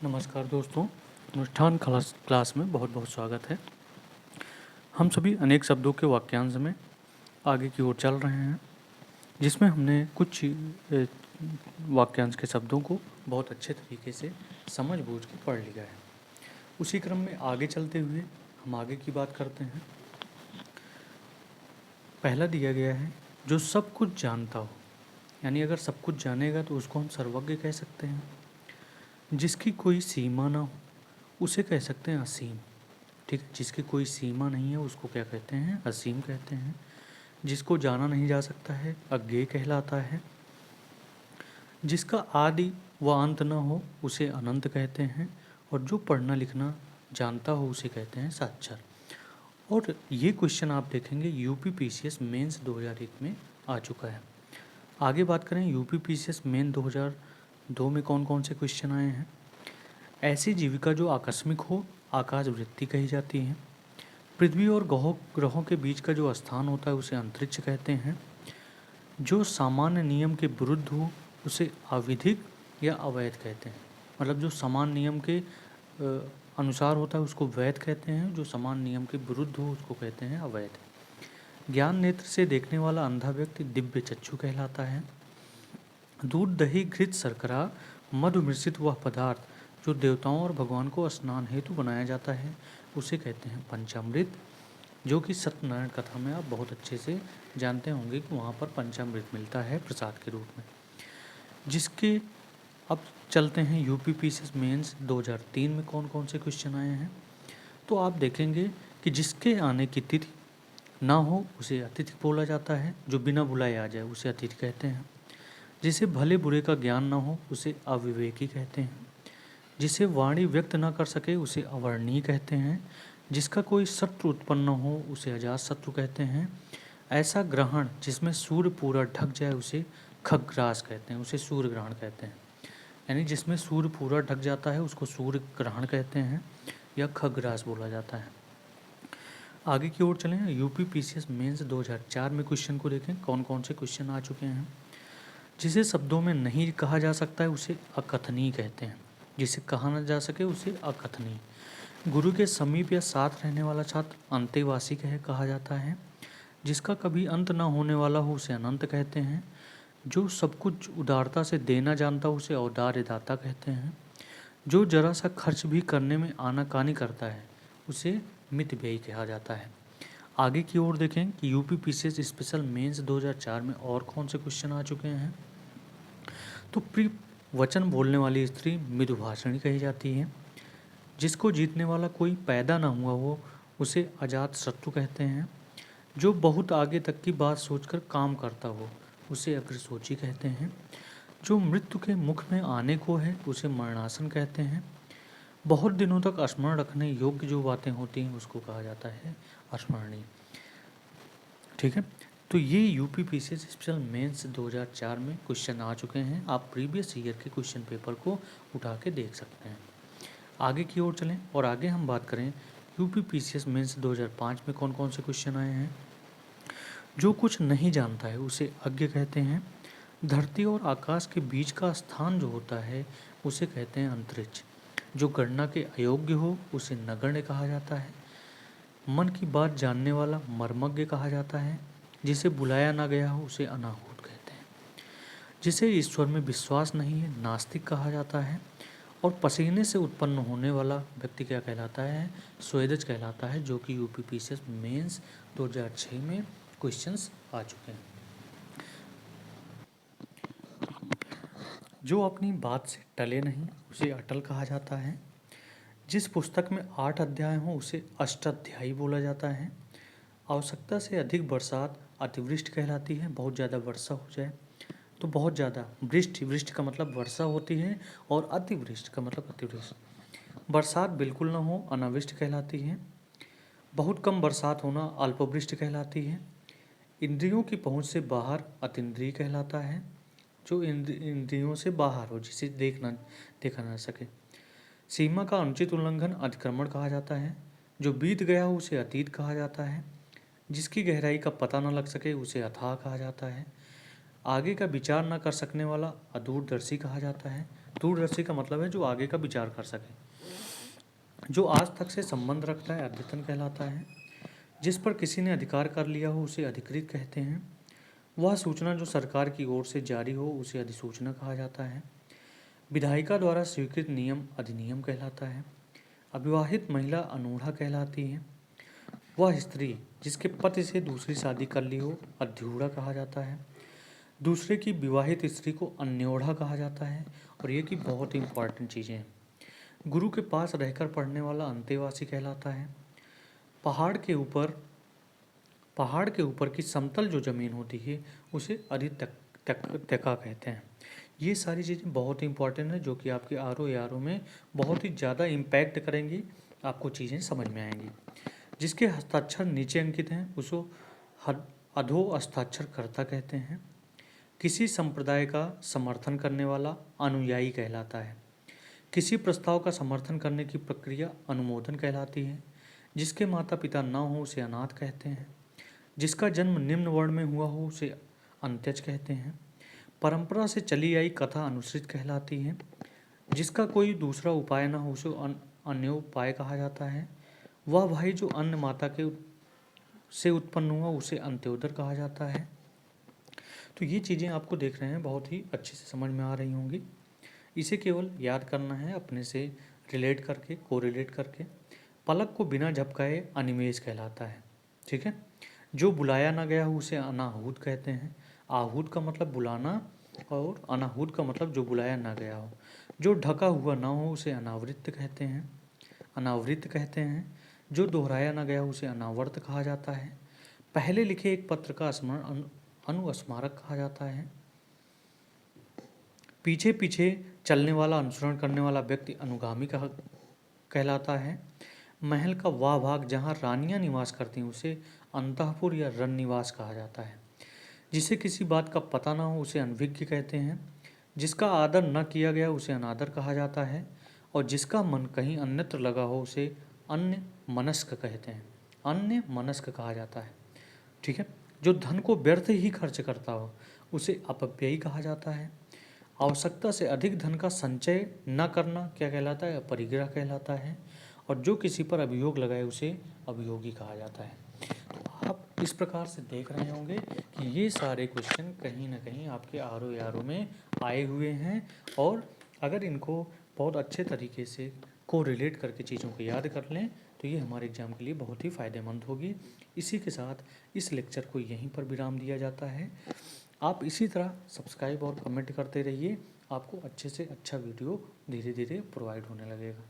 नमस्कार दोस्तों, अनुष्ठान क्लास में बहुत बहुत स्वागत है। हम सभी अनेक शब्दों के वाक्यांश में आगे की ओर चल रहे हैं, जिसमें हमने कुछ वाक्यांश के शब्दों को बहुत अच्छे तरीके से समझ बूझ के पढ़ लिया है। उसी क्रम में आगे चलते हुए हम आगे की बात करते हैं। पहला दिया गया है, जो सब कुछ जानता हो, यानी अगर सब कुछ जानेगा तो उसको हम सर्वज्ञ कह सकते हैं। जिसकी कोई सीमा ना हो उसे कह सकते हैं असीम। ठीक है, जिसकी कोई सीमा नहीं है उसको क्या कहते हैं? असीम कहते हैं। जिसको जाना नहीं जा सकता है अज्ञेय कहलाता है। जिसका आदि व अंत न हो उसे अनंत कहते हैं। और जो पढ़ना लिखना जानता हो उसे कहते हैं साक्षर। और ये क्वेश्चन आप देखेंगे यूपी पीसीएस मेंस 2001 में आ चुका है। आगे बात करें यूपी पीसीएस मेन 2002 में कौन कौन से क्वेश्चन आए हैं। ऐसी जीविका जो आकस्मिक हो आकाश वृत्ति कही जाती है। पृथ्वी और ग्रहों के बीच का जो स्थान होता है उसे अंतरिक्ष कहते हैं। जो सामान्य नियम के विरुद्ध हो उसे अविधिक या अवैध कहते हैं। मतलब जो समान नियम के अनुसार होता है उसको वैध कहते हैं, जो समान नियम के विरुद्ध हो उसको कहते हैं अवैध। ज्ञान नेत्र से देखने वाला अंधा व्यक्ति दिव्य चक्षु कहलाता है। दूध दही घृत शर्करा मधु मिश्रित वह पदार्थ जो देवताओं और भगवान को स्नान हेतु बनाया जाता है उसे कहते हैं पंचामृत, जो कि सत्यनारायण कथा में आप बहुत अच्छे से जानते होंगे कि वहाँ पर पंचामृत मिलता है प्रसाद के रूप में। जिसके अब चलते हैं यूपी पीसीएस मेंस 2003 में कौन कौन से क्वेश्चन आए हैं। तो आप देखेंगे कि जिसके आने की तिथि ना हो उसे अतिथि बोला जाता है। जो बिना बुलाए आ जाए उसे अतिथि कहते हैं। जिसे भले बुरे का ज्ञान ना हो उसे अविवेकी कहते हैं। जिसे वाणी व्यक्त न कर सके उसे अवर्णीय कहते हैं। जिसका कोई शत्रु उत्पन्न हो उसे अजात शत्रु कहते हैं। ऐसा ग्रहण जिसमें सूर्य पूरा ढक जाए उसे खग्रास कहते हैं, उसे सूर्य ग्रहण कहते हैं। यानी जिसमें सूर्य पूरा ढक जाता है उसको सूर्य ग्रहण कहते हैं या खग्रास बोला जाता है। आगे की ओर चलें, यूपी पीसीएस मेंस 2004 में क्वेश्चन को देखें कौन कौन से क्वेश्चन आ चुके हैं। जिसे शब्दों में नहीं कहा जा सकता है उसे अकथनीय कहते हैं। जिसे कहा न जा सके उसे अकथनीय। गुरु के समीप या साथ रहने वाला छात्र अंतेवासी कहा जाता है। जिसका कभी अंत न होने वाला हो उसे अनंत कहते हैं। जो सब कुछ उदारता से देना जानता हो उसे औदार्य दाता कहते हैं। जो जरा सा खर्च भी करने में आनाकानी करता है उसे मित व्ययी कहा जाता है। आगे की ओर देखें कि यूपी पीसीएस स्पेशल मेंस 2004 में और कौन से क्वेश्चन आ चुके हैं। तो प्रिय वचन बोलने वाली स्त्री मृदुभाषणी कही जाती है। जिसको जीतने वाला कोई पैदा ना हुआ हो उसे अजात शत्रु कहते हैं। जो बहुत आगे तक की बात सोचकर काम करता हो उसे अग्रसोची कहते हैं। जो मृत्यु के मुख में आने को है उसे मरणासन कहते हैं। बहुत दिनों तक स्मरण रखने योग्य जो बातें होती हैं उसको कहा जाता है स्मरणीय। ठीक है, तो ये यूपी पीसीएस स्पेशल मेंस 2004 में क्वेश्चन आ चुके हैं। आप प्रीवियस ईयर के क्वेश्चन पेपर को उठा के देख सकते हैं। आगे की ओर चलें और आगे हम बात करें यूपी पीसीएस मेंस 2005 में कौन कौन से क्वेश्चन आए हैं। जो कुछ नहीं जानता है उसे अज्ञ कहते हैं। धरती और आकाश के बीच का स्थान जो होता है उसे कहते हैं अंतरिक्ष। जो गणना के अयोग्य हो उसे नगण्य कहा जाता है। मन की बात जानने वाला मर्मज्ञ कहा जाता है। जिसे बुलाया ना गया हो उसे अनाहूत कहते हैं। जिसे ईश्वर में विश्वास नहीं है नास्तिक कहा जाता है। और पसीने से उत्पन्न होने वाला व्यक्ति क्या कहलाता है? स्वेदज कहलाता है, जो कि यूपी पीसीएस मेंस 2006 में क्वेश्चंस आ चुके हैं। जो अपनी बात से टले नहीं उसे अटल कहा जाता है। जिस पुस्तक में 8 अध्याय हों उसे अष्टाध्यायी बोला जाता है। आवश्यकता से अधिक बरसात अतिवृष्टि कहलाती है। बहुत ज़्यादा वर्षा हो जाए तो बहुत ज़्यादा वृष्टि, वृष्टि का मतलब वर्षा होती है और अतिवृष्टि का मतलब अतिवृष्टि। बरसात बिल्कुल ना हो अनावृष्टि कहलाती है। बहुत कम बरसात होना अल्पवृष्टि कहलाती है। इंद्रियों की पहुँच से बाहर अतीन्द्रिय कहलाता है। जो इंद्रियों से बाहर हो, जिसे देखा ना सके। सीमा का अनुचित उल्लंघन अतिक्रमण कहा जाता है। जो बीत गया हो उसे अतीत कहा जाता है। जिसकी गहराई का पता न लग सके उसे अथाह कहा जाता है। आगे का विचार न कर सकने वाला अदूरदर्शी कहा जाता है। दूरदर्शी का मतलब है जो आगे का विचार कर सके। जो आज तक से संबंध रखता है अद्यतन कहलाता है। जिस पर किसी ने अधिकार कर लिया हो उसे अधिकृत कहते हैं। वह सूचना जो सरकार की ओर से जारी हो उसे अधिसूचना कहा जाता है। विधायिका द्वारा स्वीकृत नियम अधिनियम कहलाता है। अविवाहित महिला अनूढ़ा कहलाती है। वह स्त्री जिसके पति से दूसरी शादी कर ली हो अध्यूढ़ा कहा जाता है। दूसरे की विवाहित स्त्री को अन्योढ़ा कहा जाता है। और ये कि बहुत ही इंपॉर्टेंट चीज़ें हैं। गुरु के पास रहकर पढ़ने वाला अंतेवासी कहलाता है। पहाड़ के ऊपर की समतल जो ज़मीन होती है उसे अधित्यका कहते हैं। ये सारी चीज़ें बहुत ही इंपॉर्टेंट है जो कि आपके आर ओ में बहुत ही ज़्यादा इम्पैक्ट करेंगी, आपको चीज़ें समझ में आएंगी। जिसके हस्ताक्षर नीचे अंकित हैं उसको अधो हस्ताक्षरकर्ता कहते हैं। किसी संप्रदाय का समर्थन करने वाला अनुयायी कहलाता है। किसी प्रस्ताव का समर्थन करने की प्रक्रिया अनुमोदन कहलाती है। जिसके माता पिता न हो उसे अनाथ कहते हैं। जिसका जन्म निम्न वर्ण में हुआ हो उसे अंत्यज कहते हैं। परंपरा से चली आई कथा अनुश्रित कहलाती है। जिसका कोई दूसरा उपाय न हो उसे अन्योपाय कहा जाता है। वह भाई जो अन्य माता के से उत्पन्न हुआ उसे अंत्योदर कहा जाता है। तो ये चीज़ें आपको देख रहे हैं बहुत ही अच्छे से समझ में आ रही होंगी। इसे केवल याद करना है अपने से रिलेट करके, कोरिलेट करके। पलक को बिना झपकाए अनिमेष कहलाता है। ठीक है। जो बुलाया ना गया हो उसे अनाहूत कहते हैं। आहूत का मतलब बुलाना और अनाहूत का मतलब जो बुलाया ना गया हो। जो ढका हुआ ना हो उसे अनावृत कहते हैं। जो दोहराया ना गया हो उसे अनावर्त कहा जाता है। पहले लिखे एक पत्र का स्मरण अनुस्मारक कहा जाता है। पीछे पीछे चलने वाला, अनुसरण करने वाला व्यक्ति अनुगामी कहलाता है। महल का वह भाग जहाँ रानियां निवास करती हैं उसे अंतःपुर या रन निवास कहा जाता है। जिसे किसी बात का पता ना हो उसे अनभिज्ञ कहते हैं। जिसका आदर न किया गया उसे अनादर कहा जाता है। और जिसका मन कहीं अन्यत्र लगा हो उसे अन्य मनस्क कहते हैं। अन्य मनस्क कहा जाता है। ठीक है। जो धन को व्यर्थ ही खर्च करता हो उसे अपव्ययी कहा जाता है। आवश्यकता से अधिक धन का संचय न करना क्या कहलाता है? अपरिग्रह कहलाता है। और जो किसी पर अभियोग लगाए उसे अभियोगी कहा जाता है। तो आप इस प्रकार से देख रहे होंगे कि ये सारे क्वेश्चन कहीं ना कहीं आपके आर ओ में आए हुए हैं। और अगर इनको बहुत अच्छे तरीके से को रिलेट करके चीज़ों को याद कर लें तो ये हमारे एग्ज़ाम के लिए बहुत ही फ़ायदेमंद होगी। इसी के साथ इस लेक्चर को यहीं पर विराम दिया जाता है। आप इसी तरह सब्सक्राइब और कमेंट करते रहिए, आपको अच्छे से अच्छा वीडियो धीरे धीरे प्रोवाइड होने लगेगा।